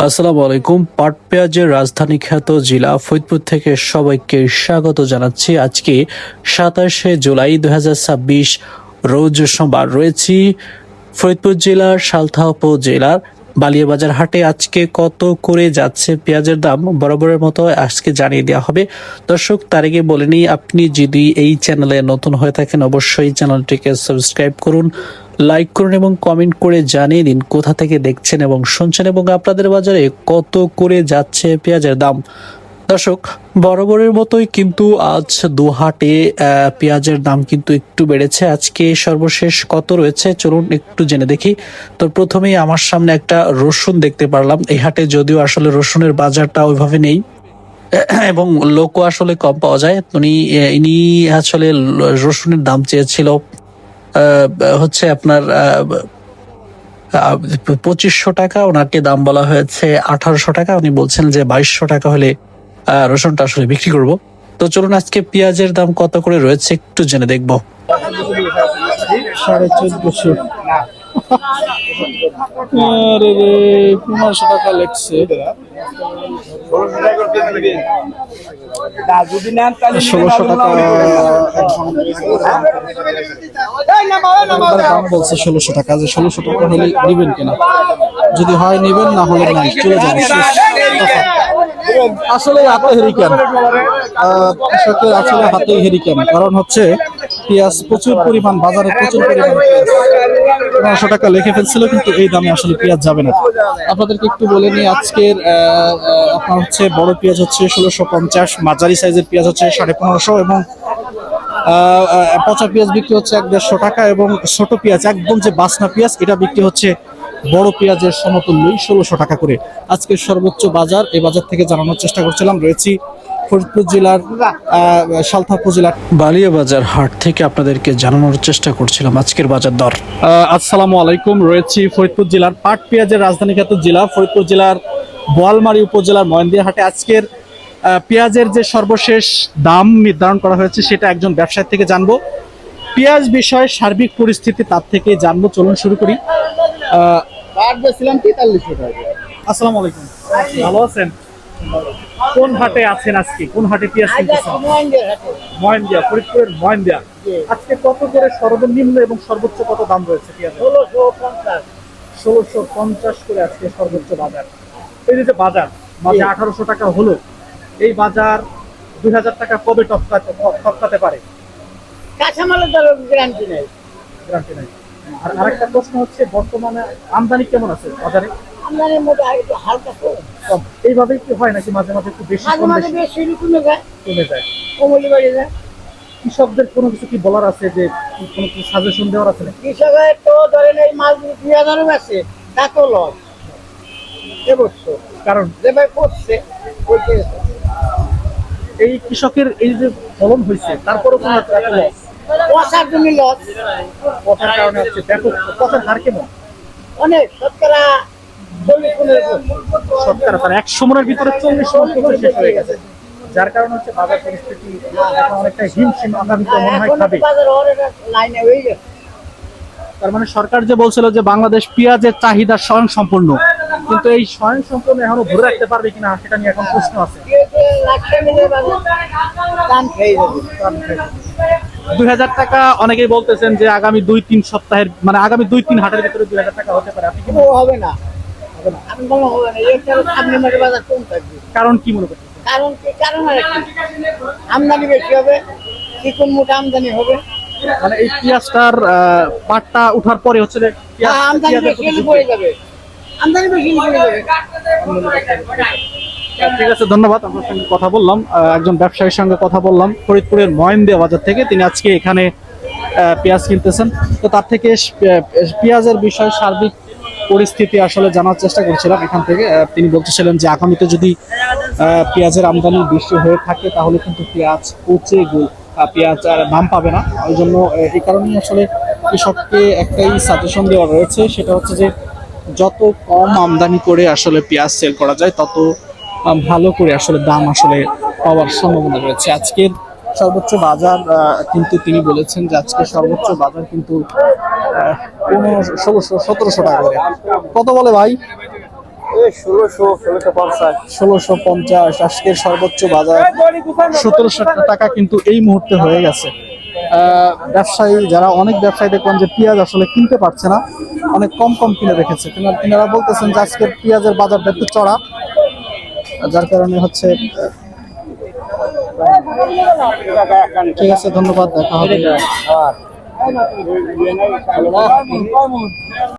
আসসালামু আলাইকুম। পাট পেঁয়াজের রাজধানী খ্যাত জেলা ফরিদপুর থেকে সবাইকে স্বাগত জানাচ্ছি। আজকে 27শে জুলাই 2026 রোজ সোমবার। রয়েছি ফরিদপুর জেলার সালথা উপজেলার বালিয়াবাজার হাটে। আজকে কত করে যাচ্ছে পেঁয়াজের দাম বরাবরের মতো আজকে জানিয়ে দেওয়া হবে। দর্শক, তার আগে বলে নিই, আপনি যদি এই চ্যানেলে নতুন হয়ে থাকেন অবশ্যই চ্যানেলটিকে সাবস্ক্রাইব করুন, লাইক করুন এবং কমেন্ট করে জানিয়ে দিন কোথা থেকে দেখছেন এবং শুনছেন এবং আপনাদের বাজারে কত করে যাচ্ছে পেঁয়াজের দাম। দর্শক, বরাবরের মতোই কিন্তু আজ দুহাটে পেঁয়াজের দাম কিন্তু একটু বেড়েছে। আজকে সর্বশেষ কত রয়েছে চলুন একটু জেনে দেখি। তো প্রথমেই আমার সামনে একটা রসুন দেখতে পারলাম। এই হাটে যদিও আসলে রসুনের বাজারটা ওইভাবে নেই এবং লোকও আসলে কম পাওয়া যায়। ইনি আসলে রসুনের দাম চেয়েছিল হচ্ছে আপনার 2500 টাকা। ওনাকে দাম বলা হয়েছে 1800 টাকা। উনি বলছেন যে 2200 টাকা হলে রসুনটা আসলে বিক্রি করব। তো চলুন আজকে পেঁয়াজের দাম কত করে রয়েছে একটু জেনে দেখবো। 1450। আরে রে, 1500 টাকা লেখছে। 1600 টাকা দাম বলছে। 1600 টাকা, যে 1600 টাকা হলে নিবেন কিনা? যদি হয় নিবেন, না হলে নাই, চলে যাবেন। আসলে হাতে হেরিকেন, কৃষকের আসলে হাতে হেরিকেন। কারণ হচ্ছে পেঁয়াজ প্রচুর পরিমাণ, বাজারে প্রচুর পরিমাণ পেঁয়াজ। 1500 টাকা লিখে ফেলছিল, কিন্তু এই দামে আসলে পেঁয়াজ যাবে না। আপনাদেরকে একটু বলে নিই, আজকের আপনার হচ্ছে বড় পেঁয়াজ হচ্ছে 1650, মাঝারি সাইজের পেঁয়াজ হচ্ছে 1550 এবং পচা পেঁয়াজ বিক্রি হচ্ছে 150 টাকা এবং ছোট পেঁয়াজ একদম যে বাসনা পেঁয়াজ এটা বিক্রি হচ্ছে বড় পেঁয়াজের সমতুল্যই 1600 টাকা করে। আজকের সর্বোচ্চ বাজার, এই বাজার থেকে জানানোর চেষ্টা করছিলাম। রয়েছি ফরিদপুর জেলার সালথা উপজেলার বালিয়াবাজার হাট থেকে আপনাদেরকে জানানোর চেষ্টা করছিলাম আজকের বাজার দর। আসসালামু আলাইকুম। রয়েছি ফরিদপুর জেলার পাট পেঁয়াজের রাজধানী খ্যাত জেলা ফরিদপুর জেলার বোয়ালমারী উপজেলার ময়নদিয়া হাটে আজকের পেঁয়াজের যে সর্বশেষ দাম নির্ধারণ করা হয়েছে সেটা একজন ব্যবসায়ী থেকে জানবো। পেঁয়াজ বিষয়ে সার্বিক পরিস্থিতি তার থেকে জানবো। চলুন শুরু করি। আসসালামু আলাইকুম, ভালো আছেন? কোন হাটে আছেন আজকে? কোন হাটে পেঁয়াজ কিনতেছেন? ময়নদিয়া, ফরিদপুরের ময়নদিয়া। আজকে কত করে সর্বনিম্ন এবং সর্বোচ্চ কত দাম রয়েছে পেঁয়াজ? 1650 করে আজকে সর্বোচ্চ বাজার। এই যে বাজার মাঝে 1800 টাকা হলো, এই বাজার 2000 টাকা কবে টপকাতে পারে? কাঁচামালের দর গ্যারান্টি নেই। গ্যারান্টি নাই। আর আরেকটা প্রশ্ন হচ্ছে, বর্তমানে আমদানি কেমন আছে বাজারে? আমদানির মধ্যে একটু হালকা কম। এইভাবেই কি হয় নাকি মাঝে মাঝে একটু বেশি মাঝে কম মাঝে বেশি বেশি কমে যায়, কমে যায়? কমলি বেড়ে যায়। কৃষকদের কোনো কিছু কি বলার আছে, যে কোনো কিছু সাজেশন দেওয়ার আছে নাকি? কৃষকের তো ধরেন এই মাল যদি 2000 আছে তা তো লস এবছর, কারণ যেভাবে করছে ওইটাই এই কৃষকের এই যে ফলন হয়েছে তারপরে কোনো একটা লস, পয়সার জন্য লস। কথার কারণে হচ্ছে ব্যাপক। কথার হার কেমন? অনেক শতকরা 40-15%। শতকরা তার 100 মনের ভিতরে 40 মন পচে শেষ হয়ে গেছে, যার কারণে হচ্ছে বাজার পরিস্থিতি এখন অনেকটা হিমশিম। আগামীতে মনে হয় এখন খাবে। বাজার অনেক লাইনে হয়ে গেছে। তার মানে সরকার যে বলছিল যে বাংলাদেশ পেঁয়াজের চাহিদা স্বয়ং সম্পূর্ণ, কিন্তু এই স্বয়ং সম্পূর্ণ এখনো ধরে রাখতে পারবে কিনা সেটা নিয়ে এখন প্রশ্ন আছে। লাখটা মিলে বাজার দাম খেয়ে যাবে। 2000 টাকা অনেকেই বলতেছেন যে আগামী 2-3 সপ্তাহের, মানে আগামী 2-3 হাটের ভিতরে 2000 টাকা হতে পারে। আপনি কি ও হবে না, আমি বলবো হবে না। এর কারণে সামনে মাসে বাজার কম থাকবে। কারণ কি মনে করছেন? কারণ কি? কারণ আর কি, আমদানি বেশি হবে, চিকন মোটা আমদানি হবে। মানে এই পেঁয়াজটার পাটটা উঠার পরে হচ্ছে যে আমদানি বেশি পড়ে যাবে, আমদানি বেশি পড়ে যাবে। ঠিক আছে, ধন্যবাদ। আপনার সঙ্গে কথা বললাম, একজন ব্যবসায়ীর সঙ্গে কথা বললাম ফরিদপুরের ময়নদিয়া বাজার থেকে। তিনি আজকে এখানে পেঁয়াজ কিনতেছেন। তো তার থেকে পেঁয়াজের বিষয়ে সার্বিক পরিস্থিতি আসলে জানার চেষ্টা করছিলাম এখান থেকে। তিনি বলতেছিলেন যে আগামীতে যদি পেঁয়াজের আমদানি বেশি হয়ে থাকে তাহলে কিন্তু পেঁয়াজ পচে পেঁয়াজ আর দাম পাবে না। ওই জন্য এই কারণেই আসলে কৃষককে একটাই সাজেশন দেওয়া রয়েছে, সেটা হচ্ছে যে যত কম আমদানি করে আসলে পেঁয়াজ সেল করা যায় তত ভালো করে আসলে দাম আসলে পাওয়ার সম্ভাবনা রয়েছে। আজকের সর্বোচ্চ বাজার কিন্তু তিনি বলেছেন যে আজকে সর্বোচ্চ বাজার কিন্তু 1500, 1600, 1700 টাকা করে। কত বলে ভাই? 1650 আজকের সর্বোচ্চ বাজার 1700 টাকা কিন্তু এই মুহূর্তে হয়ে গেছে। ব্যবসায়ী যারা, অনেক ব্যবসায়ী দেখলাম যে পেঁয়াজ আসলে কিনতে পারছে না, অনেক কম কিনে রেখেছে। তিনারা বলতেছেন যে আজকের পেঁয়াজের বাজারটা একটু চড়া, যার কারণে হচ্ছে। ঠিক আছে, ধন্যবাদ, দেখা হবে।